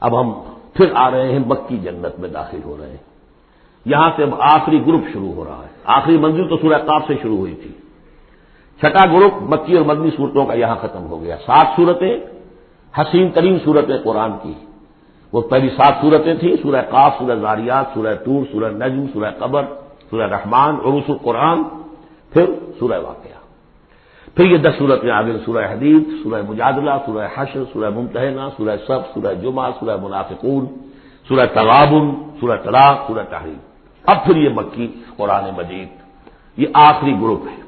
اب ہم پھر آ رہے ہیں مکی جنت میں داخل ہو رہے ہیں. یہاں سے اب آخری گروپ شروع ہو رہا ہے. آخری منزل تو سورہ قاف سے شروع ہوئی تھی. چھٹا گروپ مکی اور مدنی صورتوں کا یہاں ختم ہو گیا. 7 صورتیں حسین ترین صورتیں قرآن کی. وہ پہلی 7 صورتیں تھیں، سورہ قاف، سورہ ذاریات، سورہ طور، سورہ نجم، سورہ قمر، سورہ رحمان، عروس القرآن، پھر سورہ واقعہ. پھر یہ 10 صورتیں آگے، سورہ حدید، سورہ مجادلہ، سورہ حشر، سورہ ممتحنہ، سورہ صف، سورہ جمعہ، سورہ منافقون، سورہ تغابن، سورہ طلاق، سورہ تحریم. اب پھر یہ مکی قرآن مجید، یہ آخری گروپ ہے.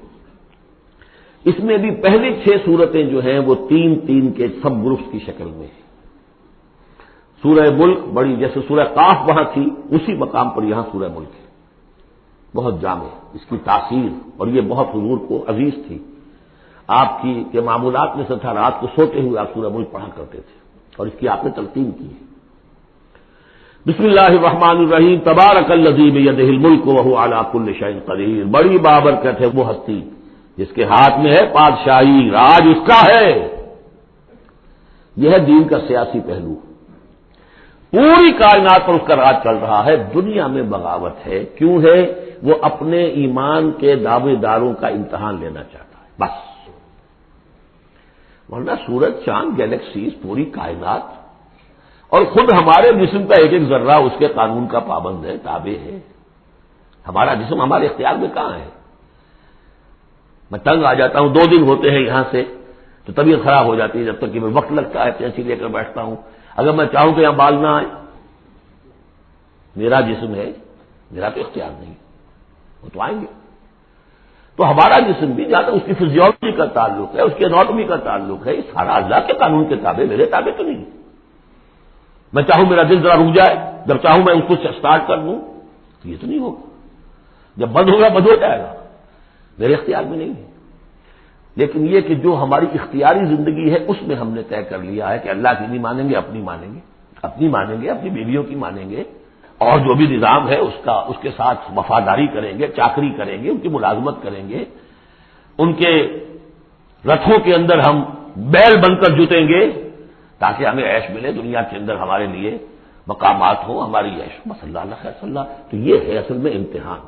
اس میں بھی پہلی 6 صورتیں جو ہیں وہ 3 کے سب گروپس کی شکل میں ہیں. سورہ ملک بڑی، جیسے سورہ قاف وہاں تھی اسی مقام پر یہاں سورہ ملک ہے. بہت جامع اس کی تاثیر، اور یہ بہت حضور کو عزیز تھی. آپ کی کے معمولات میں سے تھا، رات کو سوتے ہوئے آپ سورہ ملک پڑھا کرتے تھے، اور اس کی آپ نے تلقین کی ہے. بسم اللہ الرحمن الرحیم. تبارک الذی بیدہ الملک وہو علی کل شیء قدیر. بڑی بابرکت ہے وہ ہستی جس کے ہاتھ میں ہے بادشاہی، راج اس کا ہے. یہ ہے دین کا سیاسی پہلو. پوری کائنات پر اس کا راج چل رہا ہے. دنیا میں بغاوت ہے. کیوں ہے؟ وہ اپنے ایمان کے دعوے داروں کا امتحان لینا چاہتا ہے بس. ورنہ سورج، چاند، گیلیکسیز، پوری کائنات اور خود ہمارے جسم کا ایک ذرہ اس کے قانون کا پابند ہے، تابع ہے. ہمارا جسم ہمارے اختیار میں کہاں ہے؟ میں تنگ آ جاتا ہوں، 2 دن ہوتے ہیں یہاں سے تو طبیعت خراب ہو جاتی ہے، جب تک کہ میں وقت لگتا ہے پینسل لے کر بیٹھتا ہوں. اگر میں چاہوں کہ یہاں بال نہ آئے، میرا جسم ہے، میرا تو اختیار نہیں، وہ تو آئیں گے. تو ہمارا جسم بھی جہاں تک اس کی فزیولوجی کا تعلق ہے، اس کی اناٹمی کا تعلق ہے، یہ سارا اللہ کے قانون کے تابع، میرے تابع تو نہیں. میں چاہوں میرا دل ذرا رک جائے، جب چاہوں میں اس کو اسٹارٹ کر دوں تو یہ تو نہیں ہوگا. جب بند ہوگا بند ہو جائے گا، میرے اختیار میں نہیں ہے. لیکن یہ کہ جو ہماری اختیاری زندگی ہے اس میں ہم نے طے کر لیا ہے کہ اللہ کی نہیں مانیں گے، اپنی مانیں گے، اپنی مانیں گے، اپنی بیویوں کی مانیں گے، اور جو بھی نظام ہے اس کے ساتھ وفاداری کریں گے، چاکری کریں گے، ان کی ملازمت کریں گے، ان کے رتھوں کے اندر ہم بیل بن کر جتیں گے تاکہ ہمیں عیش ملے، دنیا کے اندر ہمارے لیے مقامات ہوں، ہماری عیش. بس اللہ اللہ خیر اللہ. تو یہ ہے اصل میں امتحان.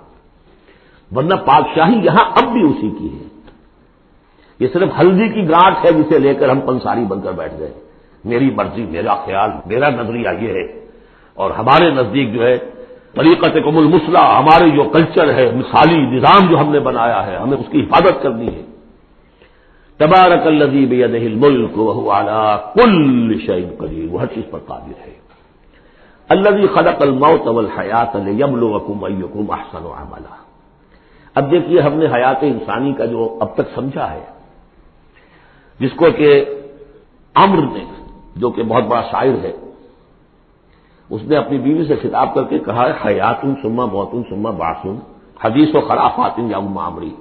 ورنہ پادشاہی یہاں اب بھی اسی کی ہے. یہ صرف ہلدی کی گانٹھ ہے جسے لے کر ہم پنساری بن کر بیٹھ گئے. میری مرضی، میرا خیال، میرا نظریہ یہ ہے. اور ہمارے نزدیک جو ہے طریقت قم المثلی، ہمارے جو کلچر ہے، مثالی نظام جو ہم نے بنایا ہے، ہمیں اس کی حفاظت کرنی ہے. تبارک الذی بیدہ الملک وہو علی کل شیء قدیر. وہ ہر چیز پر قادر ہے. الذی خلق الموت والحیات لیبلوکم ایکم احسن عملا. اب دیکھیے ہم نے حیات انسانی کا جو اب تک سمجھا ہے، جس کو کہ عمرو نے، جو کہ بہت بڑا شاعر ہے، اس نے اپنی بیوی سے خطاب کر کے کہا ہے حیات ثم موت ثم بعث حدیث و خرافات یا عمری.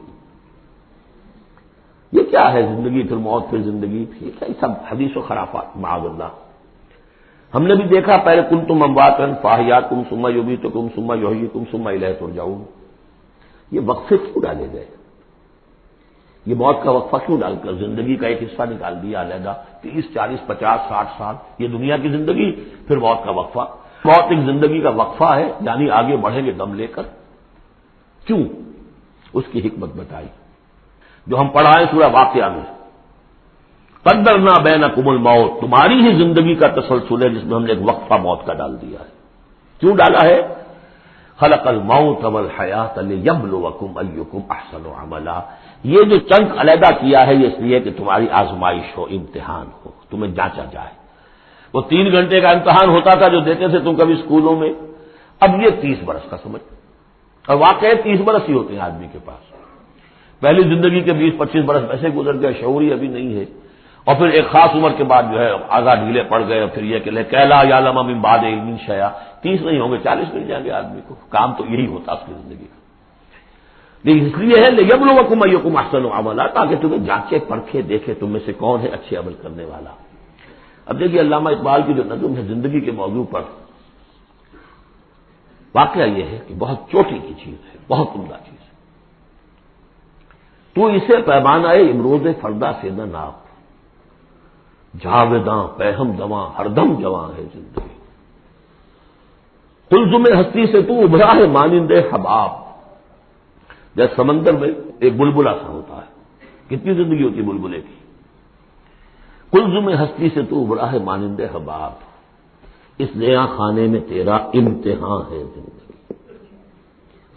یہ کیا ہے؟ زندگی پھر موت پھر زندگی، یہ کیا سب حدیث و خرافات معاذ اللہ. ہم نے بھی دیکھا پہلے کنتم امواتا فاحیاکم ثم یمیتکم ثم یحییکم ثم الیہ ترجعون. یہ وقفے کیوں ڈالے گئے؟ یہ موت کا وقفہ کیوں ڈال کر زندگی کا ایک حصہ نکال دیا علیحدہ؟ 30 40 50 60 سال یہ دنیا کی زندگی، پھر موت کا وقفہ. موت ایک زندگی کا وقفہ ہے، یعنی آگے بڑھیں گے دم لے کر. کیوں؟ اس کی حکمت بتائی جو ہم پڑھائیں سورہ واقعہ میں. قدرنا بینکم الموت، تمہاری ہی زندگی کا تسلسل ہے جس میں ہم نے ایک وقفہ موت کا ڈال دیا ہے. کیوں ڈالا ہے؟ خلق الموت والحیات لیبلوکم ایکم احسن عملا. یہ جو چنک علیحدہ کیا ہے یہ اس لیے کہ تمہاری آزمائش ہو، امتحان ہو، تمہیں جانچا جائے. وہ 3 گھنٹے کا امتحان ہوتا تھا جو دیتے تھے تم کبھی اسکولوں میں، اب یہ 30 برس کا سمجھ. اور واقعی 30 برس ہی ہوتے ہیں آدمی کے پاس. پہلی زندگی کے 20 25 برس ویسے گزر گئے، شعوری ابھی نہیں ہے، اور پھر ایک خاص عمر کے بعد جو ہے آزاد ڈھیلے پڑ گئے، اور پھر یہ کہ کیلا یعلم من بعد علم شیئا. 30 نہیں ہوں گے، 40 مل جائیں گے آدمی کو. کام تو یہی ہوتا اس کی زندگی کا. لیکن اس لیے ہے لیبلوکم ایکم احسن عملا، تاکہ تمہیں جانچے پرکھے دیکھے تم میں سے کون ہے اچھے عمل کرنے والا. اب دیکھیے علامہ اقبال کی جو نظم ہے زندگی کے موضوع پر، واقعہ یہ ہے کہ بہت چوٹی کی چیز ہے، بہت عمدہ چیز ہے. تو اسے پیمانہ امروز فردا سے نہ ناپ، جاویداں پہم دواں ہر دم جواں ہے زندگی. قلزم ہستی سے تو ابھرا ہے مانند حباب، جیسے سمندر میں ایک بلبلا سا ہوتا ہے، کتنی زندگی ہوتی ہے بلبلے کی. قلزم ہستی سے تو ابھرا ہے مانند حباب، اس نیا خانے میں تیرا امتحان ہے زندگی.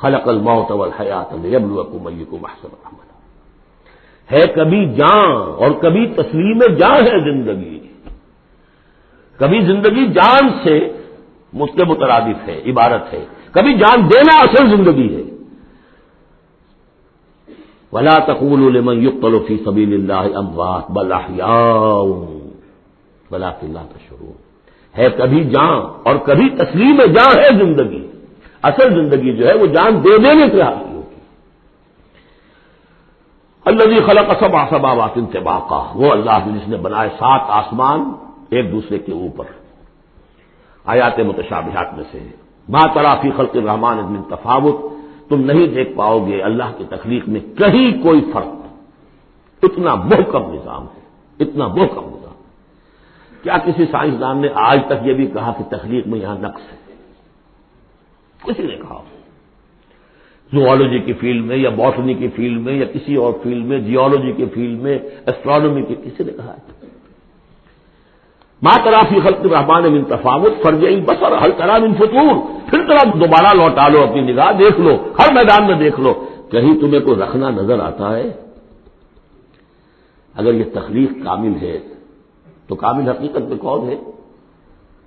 خلق الموت والحیات لیبلوکم ایکم احسن عملا. ہے کبھی جاں اور کبھی تسلیم جاں ہے زندگی. کبھی زندگی جان سے اس کے مترادف ہے، عبارت ہے، کبھی جان دینا اصل زندگی ہے. ولا تقولوا لمن يقتل في سبيل الله اموات بل احياء ولكن لا تشعرون. ہے کبھی جان اور کبھی تسلیم جان ہے زندگی. اصل زندگی جو ہے وہ جان دے دینے سے حاصل ہوتی. الذي خلق سبع سماوات طباقا، وہ اللہ جس نے بنائے 7 آسمان ایک دوسرے کے اوپر. آیات متشابہات میں سے ہے. ما تری فی خلق الرحمن من تفاوت، تم نہیں دیکھ پاؤ گے اللہ کی تخلیق میں کہیں کوئی فرق. اتنا محکم نظام ہے، اتنا محکم نظام. کیا کسی سائنسدان نے آج تک یہ بھی کہا کہ تخلیق میں یہاں نقص ہے؟ کسی نے کہا؟ زوالوجی کی فیلڈ میں یا باٹنی کی فیلڈ میں یا کسی اور فیلڈ میں، جیولوجی کی فیلڈ میں، ایسٹرونومی کی، کسی نے کہا ہے؟ ما تری فی خلق الرحمن من تفاوت فارجع البصر هل تری من فطور. پھر طرح دوبارہ لوٹا لو اپنی نگاہ، دیکھ لو، ہر میدان میں دیکھ لو، کہیں تمہیں کوئی رکھنا نظر آتا ہے؟ اگر یہ تخلیق کامل ہے تو کامل حقیقت میں کون ہے؟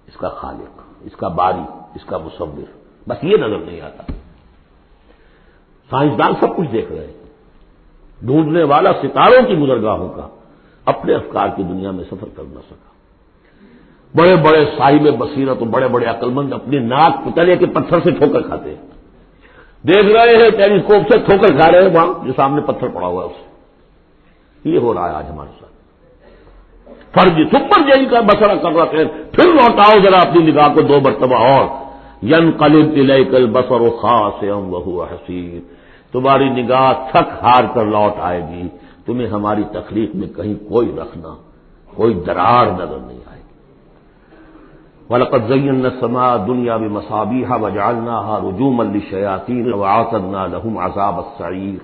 اس کا خالق، اس کا باری، اس کا مصور. بس یہ نظر نہیں آتا. سائنسدان سب کچھ دیکھ رہے ہیں. ڈھونڈنے والا ستاروں کی گزرگاہوں کا اپنے افکار کی دنیا میں سفر کر نہ سکا. بڑے بڑے صاحب بصیرت اور بڑے بڑے عقل مند اپنی ناک پتلے کے پتھر سے ٹھوکر کھاتے ہیں. دیکھ رہے ہیں ٹیلیسکوپ سے ٹھوکر کھا رہے ہیں وہاں جو سامنے پتھر پڑا ہوا ہے اس سے. یہ ہو رہا ہے آج ہمارے ساتھ. فرض سپر جیل کا بسرا کر رہا ہے. پھر لوٹاؤ ذرا اپنی نگاہ کو 2 مرتبہ اور. ينقلب الیک البصر خاسئا وهو حسیر. تمہاری نگاہ تھک ہار کر لوٹ آئے گی، تمہیں ہماری تخلیق میں کہیں کوئی رکھنا، کوئی درار نظر نہیں آئے گی. وَلَقَدْ زَيَّنَّا السَّمَاءَ الدُّنْيَا بِمَصَابِيحَ وَجَعَلْنَاهَا رُجُومًا لِلشَّيَاطِينِ وَأَعْتَدْنَا لَهُمْ عَذَابَ السَّعِيرِ.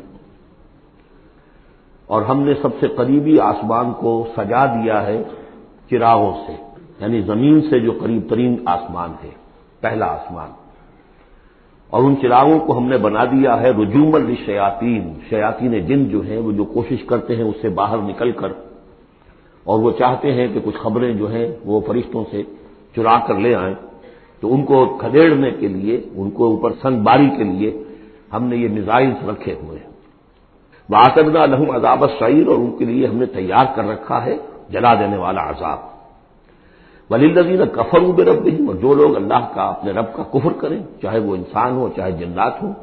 اور ہم نے سب سے قریبی آسمان کو سجا دیا ہے چراغوں سے، یعنی زمین سے جو قریب ترین آسمان ہے، پہلا آسمان. اور ان چراغوں کو ہم نے بنا دیا ہے رجوما للشیاطین. شیاطین جن جو ہیں وہ جو کوشش کرتے ہیں اس سے باہر نکل کر، اور وہ چاہتے ہیں کہ کچھ خبریں جو ہیں وہ فرشتوں سے چرا کر لے آئیں، تو ان کو کھدیڑنے کے لیے، ان کو اوپر سنگ باری کے لیے ہم نے یہ میزائلز رکھے ہوئے ہیں. وَأَعْتَدْنَا لَهُمْ عَذَابَ السَّعِيرِ، اور ان کے لیے ہم نے تیار کر رکھا ہے جلا دینے والا عذاب. وَلِلَّذِينَ كَفَرُوا بِرَبِّهِمْ، اور جو لوگ اللہ کا، اپنے رب کا کفر کریں، چاہے وہ انسان ہو چاہے جنات ہوں،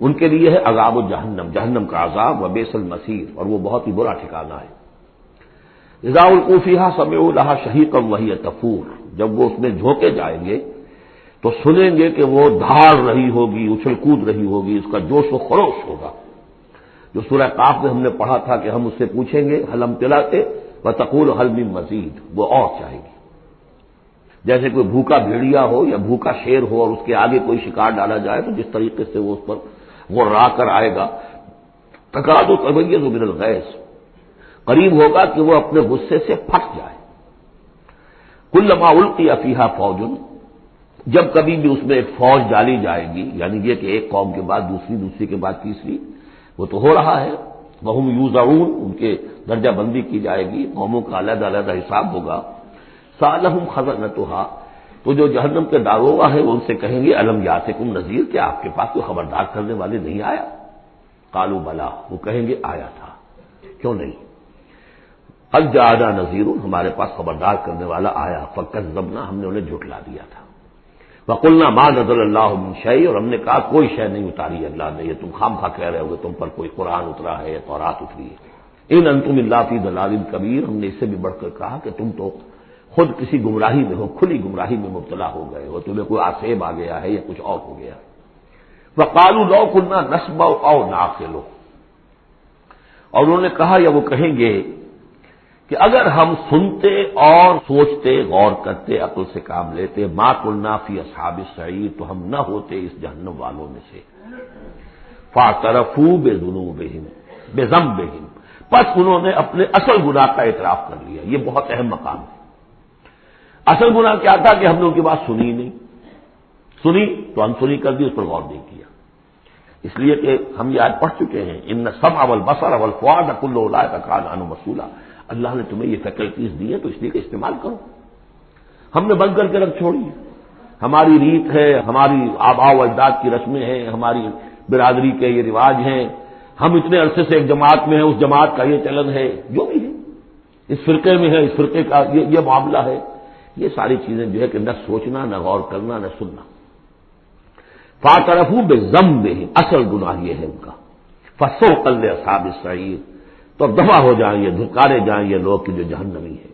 ان کے لیے ہے عذاب جہنم، جہنم کا عذاب. وَبِئْسَ الْمَصِيرُ، اور وہ بہت ہی برا ٹھکانہ ہے. اذا القوا فیہا سمعوا لہا شہیقا وہی تفور، جب وہ اس میں جھونکے جائیں گے تو سنیں گے کہ وہ دھاڑ رہی ہوگی، اچھل کود رہی ہوگی، اس کا جوش و خروش ہوگا. جو سورہ قاف میں ہم نے پڑھا تھا کہ ہم اس سے پوچھیں گے حل امتلاتے وتقول حل من مزید، وہ اور چاہے گی. جیسے کوئی بھوکا بھیڑیا ہو یا بھوکا شیر ہو اور اس کے آگے کوئی شکار ڈالا جائے تو جس طریقے سے وہ اس پر غرا کر آئے گا، تکاد تمیز من الغیظ، قریب ہوگا کہ وہ اپنے غصے سے پھٹ جائے. کلما القی فیہا فوج، جب کبھی بھی اس میں ایک فوج ڈالی جائے گی، یعنی یہ کہ ایک قوم کے بعد دوسری، دوسری کے بعد تیسری، وہ تو ہو رہا ہے. وہم یوزعون، ان کے درجہ بندی کی جائے گی، قوموں کا علیحدہ علیحدہ حساب ہوگا. سألہم خزنتہا، تو جو جہنم کے داروغہ ہیں وہ ان سے کہیں گے الم یاتکم نذیر، کیا آپ کے پاس کوئی خبردار کرنے والے نہیں آیا؟ قالوا بلا، وہ کہیں گے آیا تھا، کیوں نہیں؟ قد جاءنا نذیر، ہمارے پاس خبردار کرنے والا آیا. فکذبنا، ہم نے انہیں جھٹلا دیا تھا. وقلنا ما نزل اللہ من شیء، اور ہم نے کہا کوئی شے نہیں اتاری اللہ نے، یہ تم خام خواہ کہہ رہے ہو کہ تم پر کوئی قرآن اترا ہے یا تورات اتری ہے. ان انتم الا فی ضلال کبیر، ہم نے اس سے بھی بڑھ کر کہا کہ تم تو خود کسی گمراہی میں ہو، کھلی گمراہی میں مبتلا ہو گئے ہو، تمہیں کوئی آسیب آ گیا ہے یا کچھ اور ہو گیا. وقالوا لو كنا نسمع او نعقل، اور انہوں نے کہا یا وہ کہیں گے کہ اگر ہم سنتے اور سوچتے، غور کرتے، عقل سے کام لیتے، ما کنا فی اصحاب السعیر، تو ہم نہ ہوتے اس جہنم والوں میں سے۔ فاعترفوا بذنوبہم بذنبہم، پس انہوں نے اپنے اصل گناہ کا اعتراف کر لیا۔ یہ بہت اہم مقام ہے۔ اصل گناہ کیا تھا کہ ہم نے ان کی بات سنی نہیں، سنی تو انسنی کر دی، اس پر غور نہیں کیا۔ اس لیے کہ ہم یہ آج پڑھ چکے ہیں، ان السمع والبصر والفؤاد کل اولئک کان عنہ مسئولا۔ اللہ نے تمہیں یہ فیکلٹیز دی ہیں تو اس لیے کہ استعمال کرو۔ ہم نے بند کر کے رکھ چھوڑی ہے۔ ہماری ریت ہے، ہماری آباء و اجداد کی رسمیں ہیں، ہماری برادری کے یہ رواج ہیں، ہم اتنے عرصے سے ایک جماعت میں ہیں، اس جماعت کا یہ چلن ہے، جو بھی ہے، اس فرقے میں ہے، اس فرقے کا یہ معاملہ ہے۔ یہ ساری چیزیں جو ہے کہ نہ سوچنا، نہ غور کرنا، نہ سننا۔ فاعترفوا بذنبہم، اصل گناہ یہ ہے ان کا۔ فسحقا لاصحاب السعیر، تو دفع ہو جائیں یہ، دھکارے جائیں یہ لوگ کہ جو جہنمی ہے۔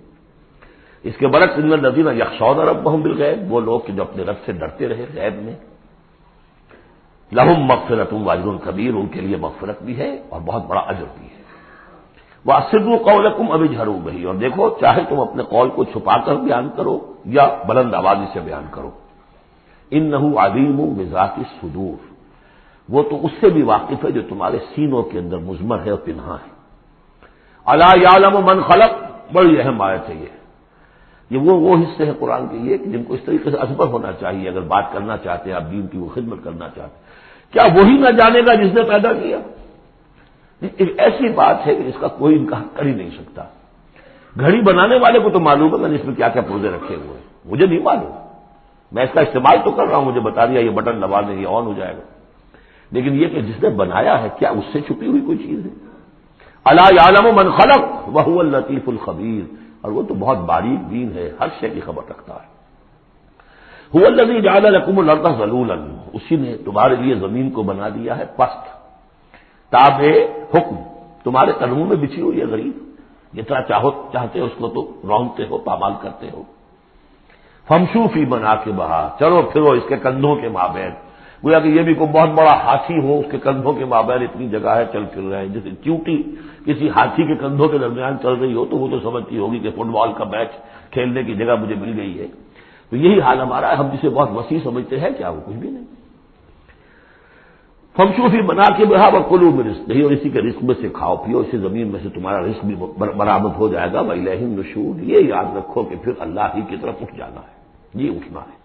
اس کے برعکس ان الذین یخشون ربہم بالغیب، وہ لوگ کہ جو اپنے رب سے ڈرتے رہے غیب میں، لہم مغفرۃ واجر کبیر، ان کے لیے مغفرت بھی ہے اور بہت بڑا اجر بھی ہے۔ واسروا قولکم او اجہروا بہ، اور دیکھو چاہے تم اپنے قول کو چھپا کر بیان کرو یا بلند آوازی سے بیان کرو۔ انہ علیم بذات الصدور، وہ تو اس سے بھی واقف ہے جو تمہارے سینوں کے اندر مضمر ہے اور پنہاں ہے۔ الا یعلم من خلق، بڑی اہم آیت ہے یہ وہ حصے ہیں قرآن کے یہ کہ جن کو اس طریقے سے ازبر ہونا چاہیے اگر بات کرنا چاہتے ہیں، آپ دین کی وہ خدمت کرنا چاہتے ہیں۔ کیا وہی نہ جانے گا جس نے پیدا کیا؟ ایک ایسی بات ہے کہ اس کا کوئی انکار کر ہی نہیں سکتا۔ گھڑی بنانے والے کو تو معلوم ہے میں نے اس میں کیا کیا پرزے رکھے ہوئے ہیں، مجھے نہیں معلوم، میں اس کا استعمال تو کر رہا ہوں، مجھے بتا دیا یہ بٹن دبا دیں یہ آن ہو جائے گا، لیکن یہ کہ جس نے بنایا ہے کیا اس سے چھپی ہوئی کوئی چیز ہے؟ الا یعلم من خلق وهو اللطیف الخبیر، اور وہ تو بہت باریک بین ہے، ہر شے کی خبر رکھتا ہے۔ هو الذی جعل لكم الارض ذلولا، اسی نے تمہارے لیے زمین کو بنا دیا ہے پست، تابع حکم، تمہارے قدموں میں بچھی ہوئی ہے غریب، جتنا چاہتے ہو اس کو تو رونتے ہو، پامال کرتے ہو۔ فامشوا فی مناکبہا، چلو پھرو اس کے کندھوں کے مابین، گویا کہ یہ بھی کوئی بہت بڑا ہاتھی ہو، اس کے کندھوں کے مابین اتنی جگہ ہے، چل پھر رہے ہیں، جیسے چیونٹی کسی ہاتھی کے کندھوں کے درمیان چل رہی ہو تو وہ تو سمجھتی ہوگی کہ فٹ بال کا میچ کھیلنے کی جگہ مجھے مل گئی ہے۔ تو یہی حال ہمارا ہے، ہم جسے بہت وسیع سمجھتے ہیں کیا وہ کچھ بھی نہیں۔ فامشوا فی مناکبہا وکلوا من رزقہ، اور اسی کے رزق میں سے کھاؤ پیو، اسی زمین میں سے تمہارا رزق بھی برآمد ہو جائے گا۔ وإلیہ النشور، یہ یاد رکھو کہ پھر اللہ ہی کی طرف اٹھ جانا ہے، یہ اٹھنا ہے۔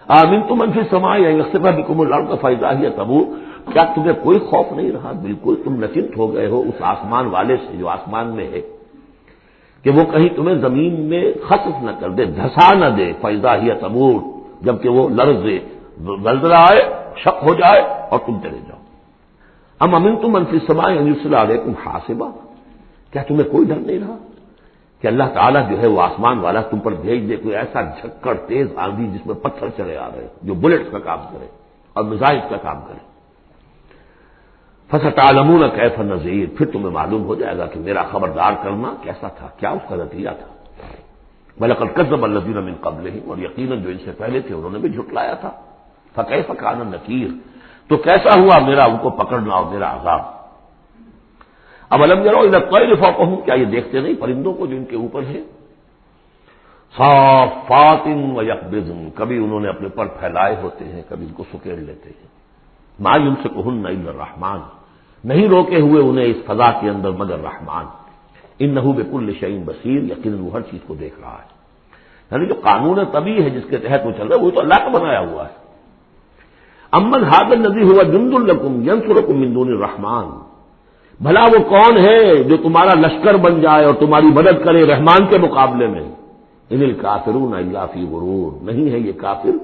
آمنتم من فی السماء ان یخسف بکم الارض فاذا ہی تمور، کیا تمہیں کوئی خوف نہیں رہا؟ بالکل تم نچنت ہو گئے ہو اس آسمان والے سے جو آسمان میں ہے کہ وہ کہیں تمہیں زمین میں خسف نہ کر دے، دھسا نہ دے، فاذا ہی تمور، جبکہ وہ لرزے، زلزلہ آئے، شق ہو جائے اور تم چلے جاؤ۔ امنتم من فی السماء ان یرسل علیکم حاصبا، کیا تمہیں کوئی ڈر نہیں رہا کہ اللہ تعالیٰ جو ہے وہ آسمان والا تم پر بھیج دے کوئی ایسا جھکڑ تیز آندھی جس میں پتھر چلے آ رہے جو بلٹس کا کام کرے اور میزائل کا کام کرے۔ فستعلمون کیف نذیر، پھر تمہیں معلوم ہو جائے گا کہ میرا خبردار کرنا کیسا تھا، کیا اس کا نتیجہ تھا۔ وَلَقَدْ كَذَّبَ الَّذِينَ مِن قَبْلِهِمْ، اور یقیناً جو ان سے پہلے تھے انہوں نے بھی جھٹلایا تھا۔ فَكَيْفَ كَانَ نَكِيرٌ، تو کیسا ہوا میرا ان کو پکڑنا اور میرا عذاب۔ اولم یروا الی الطیر فوقہم، کیا یہ دیکھتے نہیں پرندوں کو جو ان کے اوپر ہے؟ صافات ویقبضن، کبھی انہوں نے اپنے پر پھیلائے ہوتے ہیں، کبھی ان کو سکیڑ لیتے ہیں۔ ما یمسکہن الا الرحمن، نہیں روکے ہوئے انہیں اس فضا کے اندر مگر رحمان۔ انہ بکل شیء بصیر، یقیناً وہ ہر چیز کو دیکھ رہا ہے۔ یعنی جو قانون طبیعی ہے جس کے تحت وہ چل رہا ہے وہ تو اللہ کا بنایا ہوا ہے۔ امن ھذا الذی هو جند لکم ینصرکم من دون الرحمن، بھلا وہ کون ہے جو تمہارا لشکر بن جائے اور تمہاری مدد کرے رحمان کے مقابلے میں؟ ان الکافرون الا فی غرور، نہیں ہے یہ کافر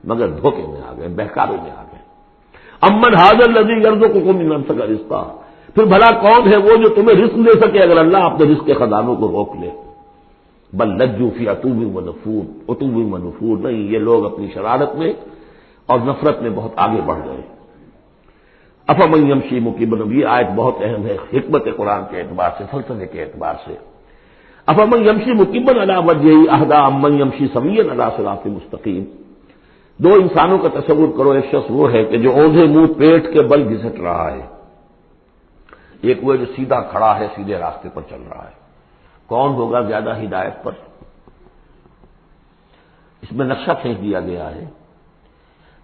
مگر دھوکے میں آ گئے، بہکاوے میں آ گئے۔ امن ھذا الذی یرزقکم من امسک رزقا، پھر بھلا کون ہے وہ جو تمہیں رزق دے سکے اگر اللہ اپنے رزق کے خزانوں کو روک لے؟ بل لجوا فی عتو و نفور، نہیں یہ لوگ اپنی شرارت میں اور نفرت میں بہت آگے بڑھ گئے۔ افمن یمشی مکبا، یہ آیت بہت اہم ہے حکمت قرآن کے اعتبار سے، فلسفے کے اعتبار سے۔ افمن یمشی مکبا علی وجہہ اہدی امن یمشی سویا علی صراط مستقیم، دو انسانوں کا تصور کرو، ایک شخص وہ ہے کہ جو اوندھے منہ پیٹ کے بل گھسٹ رہا ہے، ایک وہ جو سیدھا کھڑا ہے، سیدھے راستے پر چل رہا ہے۔ کون ہوگا زیادہ ہدایت پر؟ اس میں نقشہ پھینک دیا گیا ہے،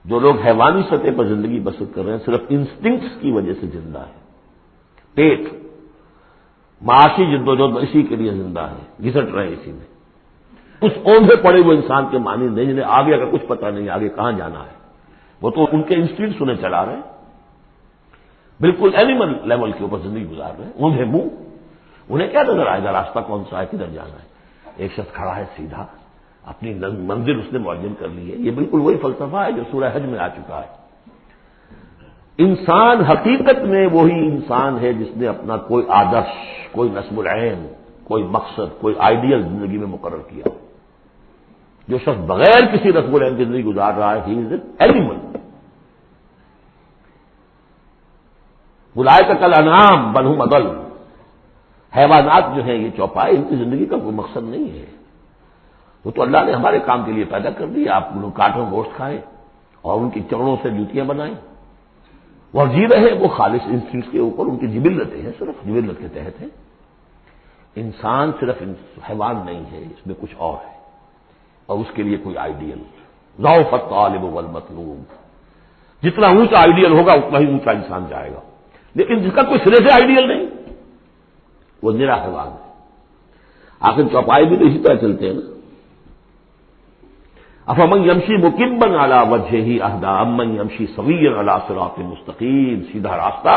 جو لوگ حیوانی سطح پر زندگی بسر کر رہے ہیں صرف انسٹنکٹس کی وجہ سے زندہ ہے، پیٹ معاشی جدوجہد اسی کے لیے زندہ ہے، گھسٹ رہے ہیں اسی میں، اس اوندھے پڑے وہ انسان کے معنی نہیں جنہیں آگے کا کچھ پتہ نہیں آگے کہاں جانا ہے، وہ تو ان کے انسٹنکٹس انہیں چلا رہے ہیں، بالکل اینیمل لیول کے اوپر زندگی گزار رہے ہیں، اوندھے منہ، انہیں کیا نظر آئے گا راستہ کون سا ہے، کدھر جانا ہے؟ ایک شخص کھڑا ہے سیدھا، اپنی منزل اس نے معین کر لی ہے۔ یہ بالکل وہی فلسفہ ہے جو سورہ حج میں آ چکا ہے۔ انسان حقیقت میں وہی انسان ہے جس نے اپنا کوئی آدرش، کوئی نصب العین، کوئی مقصد، کوئی آئیڈیل زندگی میں مقرر کیا۔ جو شخص بغیر کسی نصب العین کی زندگی گزار رہا ہے، ہی از این اینیمل۔ اولئک کالانعام بل ھم اضل، حیوانات جو ہیں یہ چوپائے، ان کی زندگی کا کوئی مقصد نہیں ہے۔ وہ تو اللہ نے ہمارے کام کے لیے پیدا کر دیا، آپ انہوں کاٹوں گوشت کھائیں اور ان کی چمڑوں سے جوتیاں بنائیں، وہ جی رہے وہ خالص انسٹنکٹس کے اوپر، ان کی جبلتیں ہیں، صرف جبلت کے تحت ہیں۔ انسان صرف حیوان نہیں ہے، اس میں کچھ اور ہے، اور اس کے لیے کوئی آئیڈیل۔ ضعف الطالب والمطلوب، جتنا اونچا آئیڈیل ہوگا اتنا ہی اونچا انسان جائے گا، لیکن جس کا کوئی سرے سے آئیڈیل نہیں وہ نرا حیوان ہے۔ آخر چوپائے بھی تو اسی طرح چلتے ہیں نا۔ افمن یمشی مکبا علی وجہہ اہدی امن یمشی سویا علی صراط مستقیم، سیدھا راستہ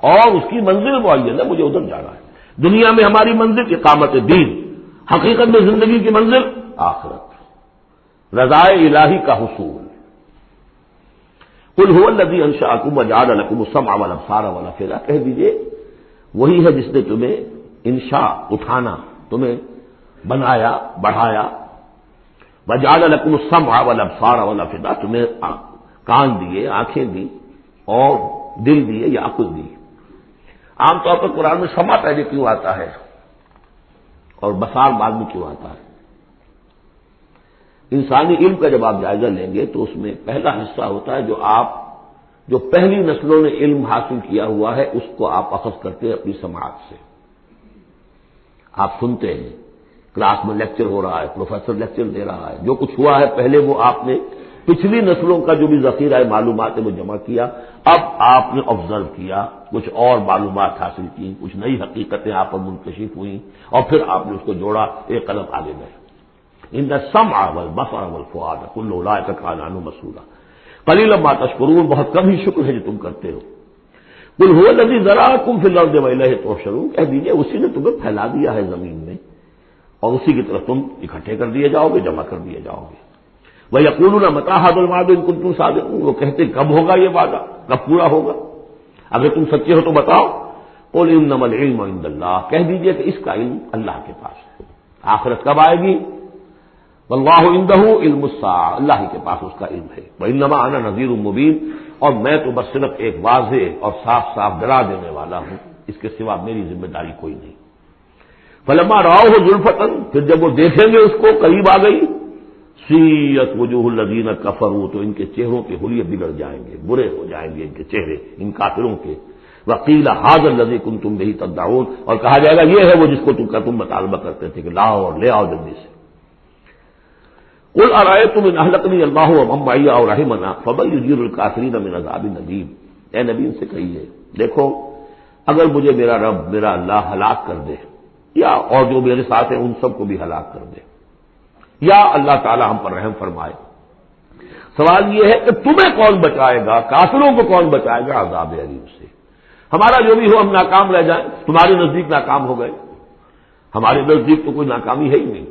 اور اس کی منزل معین ہے، مجھے ادھر جانا ہے۔ دنیا میں ہماری منزل اقامت دین، حقیقت میں زندگی کی منزل آخرت، رضا الہی کا حصول۔ قل هو الذی انشأکم وجعل لکم السمع والابصار والافئدہ، کہہ دیجئے وہی ہے جس نے تمہیں انشاء اٹھانا، تمہیں بنایا بڑھایا، وجعل لکم السمع والابصار والافئدہ، تمہیں کان دیے، آنکھیں دی اور دل دیے یا عقل دی۔ عام طور پر قرآن میں سمع پہلے کیوں آتا ہے اور بصار بعد میں کیوں آتا ہے؟ انسانی علم کا جب آپ جائزہ لیں گے تو اس میں پہلا حصہ ہوتا ہے جو پہلی نسلوں نے علم حاصل کیا ہوا ہے، اس کو آپ اخذ کرتے ہیں اپنی سماعت سے۔ آپ سنتے ہیں، کلاس میں لیکچر ہو رہا ہے، پروفیسر لیکچر دے رہا ہے، جو کچھ ہوا ہے پہلے وہ آپ نے پچھلی نسلوں کا جو بھی ذخیرہ معلومات ہے وہ جمع کیا، اب آپ نے آبزرو کیا، کچھ اور معلومات حاصل کی، کچھ نئی حقیقتیں آپ پر منکشف ہوئیں اور پھر آپ نے اس کو جوڑا، ایک قدم آگے گئے۔ ان السمع والبصر والفؤاد کل اولئک کان عنہ مسئولا قلیلا ما تشکرون، بہت کم ہی شکر ہے جو تم کرتے ہو۔ قل هو الذی ذرأکم فی الارض والیہ تحشرون، کہہ دیجیے اسی نے تمہیں پھیلا دیا ہے زمین میں اور اسی کی طرف تم اکٹھے کر دیے جاؤ گے، جمع کر دیے جاؤ گے۔ وَيَقُولُونَ مَتَىٰ هَٰذَا الْوَعْدُ إِن كُنتُمْ صَادِقِينَ، وہ کہتے کب ہوگا یہ وعدہ، کب پورا ہوگا، اگر تم سچے ہو تو بتاؤ۔ قُلْ إِنَّمَا الْعِلْمُ عِندَ اللَّهِ، کہہ دیجیے کہ اس کا علم اللہ کے پاس ہے، آخرت کب آئے گی، وَاللَّهُ عِندَهُ عِلْمُ السَّاعَةِ، اللہ ہی کے پاس اس کا علم ہے۔ وَإِنَّمَا أَنَا نَذِيرٌ مُّبِينٌ، اور میں تو بس صرف ایک واضح اور صاف صاف ڈرا دینے والا ہوں، اس کے سوا میری ذمہ داری کوئی نہیں۔ فَلَمَّا رَأَوْهُ زُلْفَةً، پھر جب وہ دیکھیں گے اس کو قریب آ گئی، سیئت وجوہ الذین کفروا، تو ان کے چہروں کے حلیے بگڑ جائیں گے، برے ہو جائیں گے ان کے چہرے، ان کافروں کے۔ وقیل ھذا الذی کنتم بہ تدعون، اور کہا جائے گا یہ ہے وہ جس کو تم مطالبہ کرتے تھے کہ لاؤ اور لے آؤ جلدی سے۔ قل ارأیتم ان اہلکنی اللہ ومن معی او رحمنا فمن یجیر الکافرین من عذاب الیم، اے نبی ان سے کہیے دیکھو اگر مجھے میرا رب، میرا اللہ ہلاک کر دے، یا اور جو میرے ساتھ ہیں ان سب کو بھی ہلاک کر دے، یا اللہ تعالی ہم پر رحم فرمائے، سوال یہ ہے کہ تمہیں کون بچائے گا، کافروں کو کون بچائے گا عذاب علیم سے؟ ہمارا جو بھی ہو ہم ناکام رہ جائیں، تمہارے نزدیک ناکام ہو گئے، ہمارے نزدیک تو کوئی ناکامی ہے ہی نہیں۔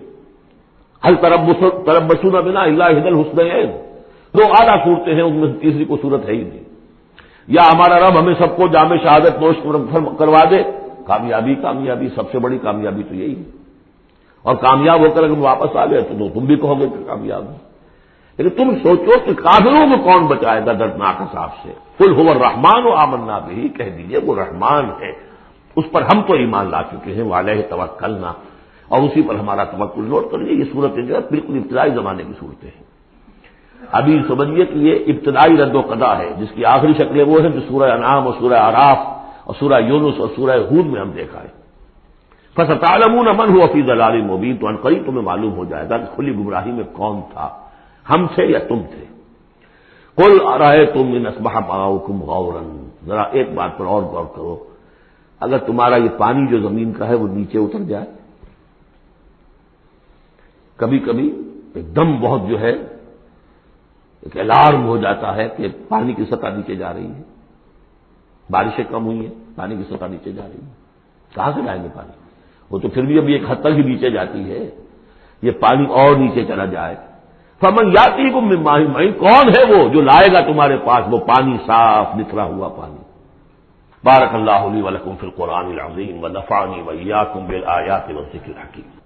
هل تربصون بنا الا احدى الحسنيين، دو اعلیٰ صورتیں ہیں، ان میں تیسری کوئی صورت ہے ہی نہیں۔ یا ہمارا رب ہمیں سب کو جام شہادت نوش کروا دے، کامیابی کامیابی، سب سے بڑی کامیابی تو یہی ہے، اور کامیاب ہو کر اگر واپس آ گئے تو تم بھی کہو گے کہ کامیاب ہو۔ لیکن تم سوچو کہ کافروں کو کون بچائے گا دردناک عذاب سے؟ قل هو الرحمن آمنا به، کہہ دیجیے وہ رحمان ہے، اس پر ہم تو ایمان لا چکے ہیں، وعلیہ توکلنا، اور اسی پر ہمارا توکل۔ نوٹ کر لیجیے یہ صورتیں جو ہے بالکل ابتدائی زمانے کی صورتیں ہیں۔ ابھی سمجھیے کہ یہ ابتدائی رد و قضا ہے، جس کی آخری شکلیں وہ ہیں جو سورہ انعام اور سورہ اعراف اور سورہ یونس اور سورہ ہود میں ہم دیکھا ہے۔ فستعلمون من هو فی ضلال مبین، تو عنقریب تمہیں معلوم ہو جائے گا کہ کھلی گمراہی میں کون تھا، ہم تھے یا تم تھے۔ قل ارأیتم ان اصبح ماؤکم غورا، ذرا ایک بات پر اور غور کرو، اگر تمہارا یہ پانی جو زمین کا ہے وہ نیچے اتر جائے، کبھی کبھی ایک دم بہت جو ہے ایک الارم ہو جاتا ہے کہ پانی کی سطح نیچے جا رہی ہے، بارشیں کم ہوئی ہیں، پانی کی سطح نیچے جا رہی ہے، کہاں سے لائیں گے پانی؟ وہ تو پھر بھی ابھی ایک حد تک ہی نیچے جاتی ہے، یہ پانی اور نیچے چلا جائے، فمن یاتیکم من ماء معین، کون ہے وہ جو لائے گا تمہارے پاس وہ پانی صاف نکھرا ہوا پانی۔ بارک اللہ لی ولکم فی القرآن العظیم ونفعنی وإیاکم بالآیات والذکر الحکیم۔